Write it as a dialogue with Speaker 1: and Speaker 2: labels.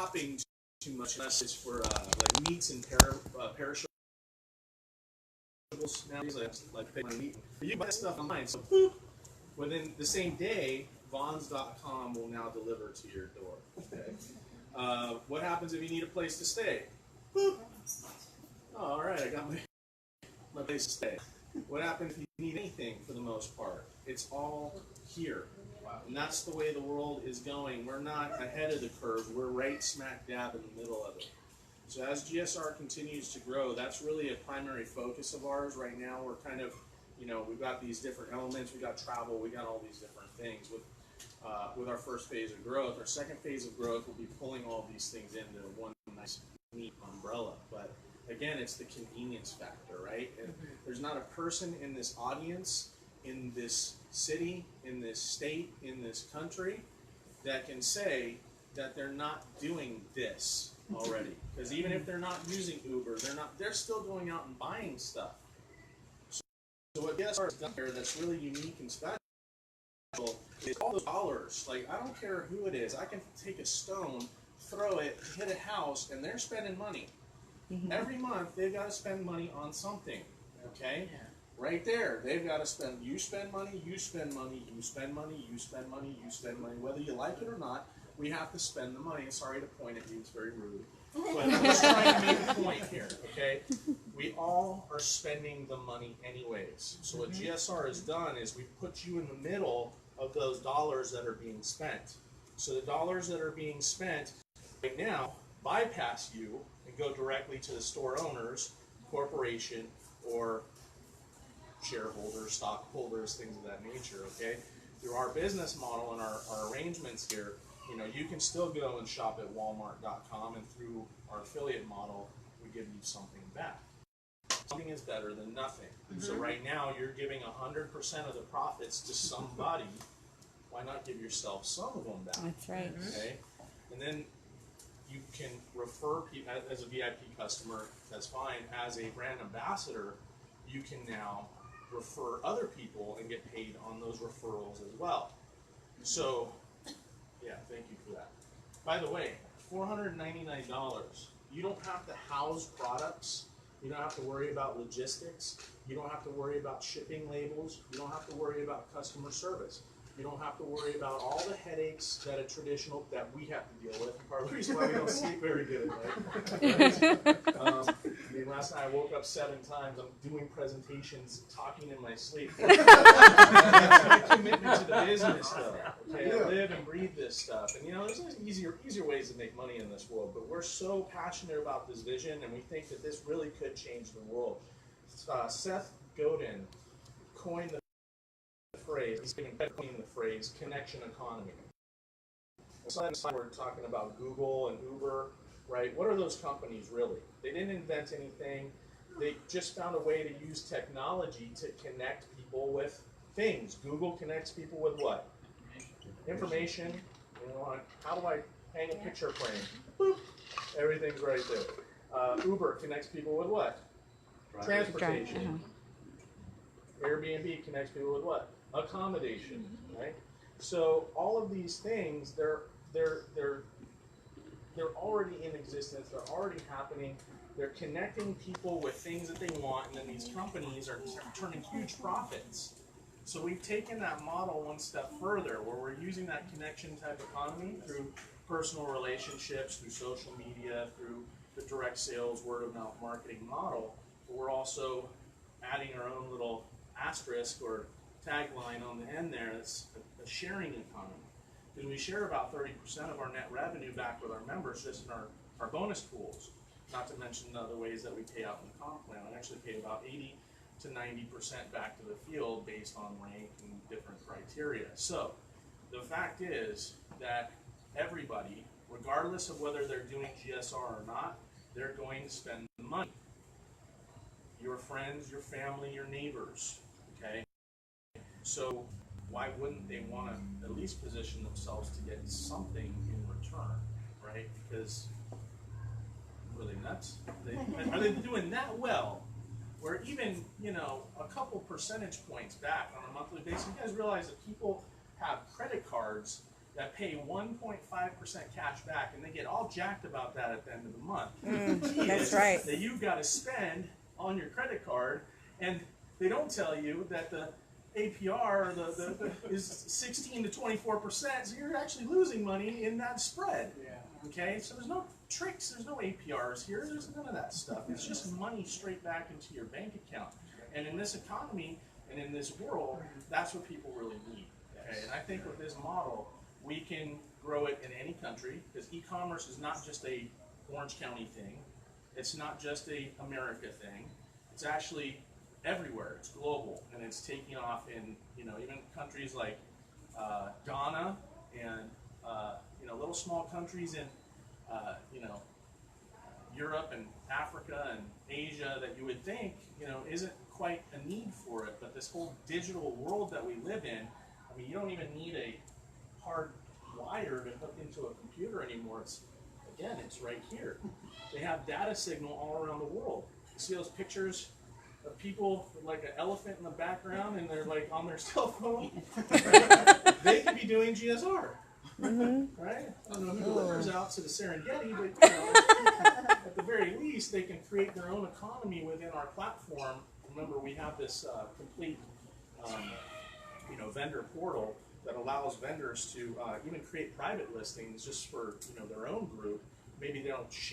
Speaker 1: shopping too much unless it's for like meats and perishables nowadays. Like pick my meat. But you can buy stuff online. So boop, within the same day, Vons.com will now deliver to your door. Okay. What happens if you need a place to stay? Boop. Oh, all right, I got my place to stay. What happens if you need anything for the most part? It's all here. And that's the way the world is going. We're not ahead of the curve. We're right smack dab in the middle of it. So as GSR continues to grow, that's really a primary focus of ours. Right now, we're kind of, we've got these different elements. We've got travel. We got all these different things with our first phase of growth. Our second phase of growth will be pulling all these things into one nice, neat umbrella. But again, it's the convenience factor, right? And there's not a person in this audience, in this city, in this state, in this country, that can say that they're not doing this already. Because even if they're not using Uber, they're still going out and buying stuff. So what GSR has done here that's really unique and special is all those dollars. Like, I don't care who it is. I can take a stone, throw it, hit a house, and they're spending money. Every month, they've got to spend money on something, okay? Yeah. Right there, they've got to spend, you spend money, you spend money, you spend money, you spend money, you spend money. Whether you like it or not, we have to spend the money. Sorry to point at you, it's very rude. But I'm just trying to make a point here, okay? We all are spending the money anyways. So what GSR has done is we've put you in the middle of those dollars that are being spent. So the dollars that are being spent right now bypass you and go directly to the store owners, corporation, or shareholders, stockholders, things of that nature, okay? Through our business model and our arrangements here, you can still go and shop at Walmart.com, and through our affiliate model, we give you something back. Something is better than nothing. So right now, you're giving 100% of the profits to somebody. Why not give yourself some of them back?
Speaker 2: That's right.
Speaker 1: Okay? And then you can refer people as a VIP customer, that's fine. As a brand ambassador, you can now refer other people and get paid on those referrals as well. So, yeah, thank you for that. By the way, $499. You don't have to house products. You don't have to worry about logistics. You don't have to worry about shipping labels. You don't have to worry about customer service. You don't have to worry about all the headaches that we have to deal with. Part of the reason why we don't sleep very good at night. Last night I woke up 7 times. I'm doing presentations, talking in my sleep. That's my commitment to the business, though. Okay, I live and breathe this stuff. And there's easier ways to make money in this world. But we're so passionate about this vision, and we think that this really could change the world. Seth Godin coined the phrase, he's been coining the phrase, connection economy. So we're talking about Google and Uber, right? What are those companies really? They didn't invent anything. They just found a way to use technology to connect people with things. Google connects people with what? Information. How do I hang a picture frame? Boop. Everything's right there. Uber connects people with what? Transportation. Airbnb connects people with what? Accommodation, right? So all of these things, they're already in existence. They're already happening. They're connecting people with things that they want, and then these companies are turning huge profits. So we've taken that model one step further, where we're using that connection type economy through personal relationships, through social media, through the direct sales, word of mouth marketing model. But we're also adding our own little asterisk or tagline on the end there. That's a sharing economy. Because we share about 30% of our net revenue back with our members just in our bonus pools. Not to mention the other ways that we pay out in the comp plan. I actually pay about 80 to 90% back to the field based on rank and different criteria. So the fact is that everybody, regardless of whether they're doing GSR or not, they're going to spend the money. Your friends, your family, your neighbors, okay? So why wouldn't they want to at least position themselves to get something in return, right? Because were they nuts? Are they doing that well? Where even, a couple percentage points back on a monthly basis, you guys realize that people have credit cards that pay 1.5% cash back, and they get all jacked about that at the end of the month.
Speaker 2: That's right.
Speaker 1: That you've got to spend on your credit card, and they don't tell you that the APR is 16 to 24%, so you're actually losing money in that spread. Okay, so there's no tricks, there's no APRs here, there's none of that stuff. It's just money straight back into your bank account. And in this economy and in this world, that's what people really need. Okay, and I think with this model, we can grow it in any country, because e-commerce is not just a Orange County thing. It's not just a America thing. It's actually everywhere. It's global, and it's taking off in even countries like Ghana and little small countries in Europe and Africa and Asia that you would think isn't quite a need for it. But this whole digital world that we live in, I mean, you don't even need a hard wire to hook into a computer anymore. It's right here. They have data signal all around the world. You see those pictures of people with like an elephant in the background and they're like on their cell phone? They could be doing GSR. Right? I don't know who delivers out to the Serengeti, but at the very least, they can create their own economy within our platform. Remember, we have this complete vendor portal that allows vendors to even create private listings just for their own group. Maybe they don't ship